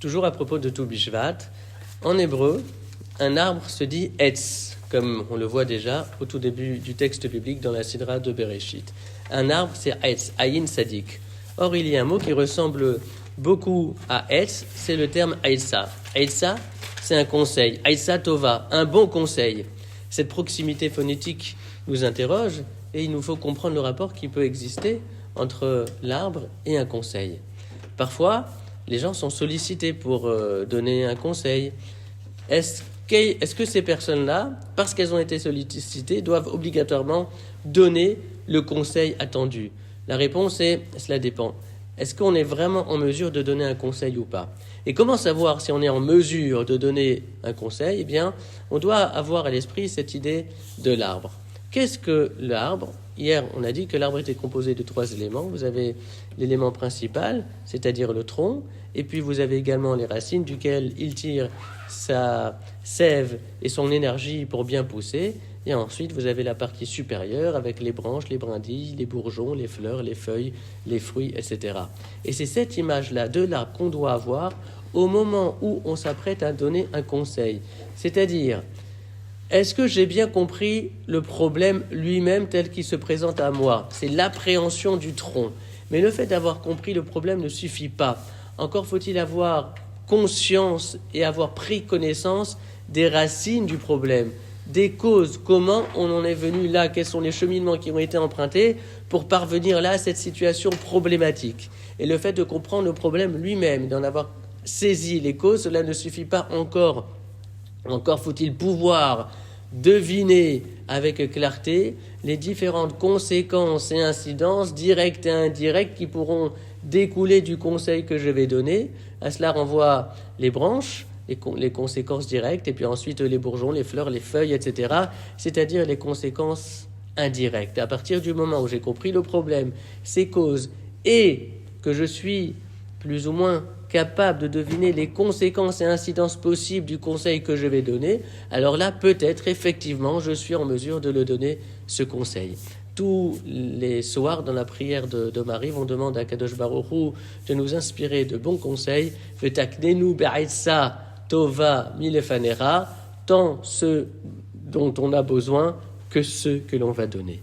toujours à propos de Tu Bishvat, en hébreu, un arbre se dit Etz, comme on le voit déjà au tout début du texte biblique dans la Sidra de Bereshit. Un arbre, c'est Etz, Ayin Sadik. Or, il y a un mot qui ressemble beaucoup à Etz, c'est le terme Aïssa. Aïssa, c'est un conseil. Aïssa Tova, un bon conseil. Cette proximité phonétique nous interroge et il nous faut comprendre le rapport qui peut exister entre l'arbre et un conseil. Parfois, les gens sont sollicités pour donner un conseil. Est-ce que ces personnes-là, parce qu'elles ont été sollicitées, doivent obligatoirement donner le conseil attendu? La réponse est, cela dépend. Est-ce qu'on est vraiment en mesure de donner un conseil ou pas? Et comment savoir si on est en mesure de donner un conseil? Eh bien, on doit avoir à l'esprit cette idée de l'arbre. Qu'est-ce que l'arbre? Hier, on a dit que l'arbre était composé de 3 éléments. Vous avez l'élément principal, c'est-à-dire le tronc, et puis vous avez également les racines duquel il tire sa sève et son énergie pour bien pousser. Et ensuite, vous avez la partie supérieure avec les branches, les brindilles, les bourgeons, les fleurs, les feuilles, les fruits, etc. Et c'est cette image-là de l'arbre qu'on doit avoir au moment où on s'apprête à donner un conseil. C'est-à-dire, est-ce que j'ai bien compris le problème lui-même tel qu'il se présente à moi? C'est l'appréhension du tronc. Mais le fait d'avoir compris le problème ne suffit pas. Encore faut-il avoir conscience et avoir pris connaissance des racines du problème, des causes, comment on en est venu là, quels sont les cheminements qui ont été empruntés pour parvenir là à cette situation problématique. Et le fait de comprendre le problème lui-même, d'en avoir saisi les causes, cela ne suffit pas encore. Encore faut-il pouvoir deviner avec clarté les différentes conséquences et incidences directes et indirectes qui pourront découler du conseil que je vais donner. À cela renvoie les branches, les conséquences directes, et puis ensuite les bourgeons, les fleurs, les feuilles, etc. C'est-à-dire les conséquences indirectes. À partir du moment où j'ai compris le problème, ses causes, et que je suis plus ou moins capable de deviner les conséquences et incidences possibles du conseil que je vais donner, alors là, peut-être, effectivement, je suis en mesure de le donner, ce conseil. Tous les soirs, dans la prière de Marie, on demande à Kadosh Baruch Hu de nous inspirer de bons conseils. V'taknenu be'aitsa tova milefanera, tant ceux dont on a besoin que ceux que l'on va donner.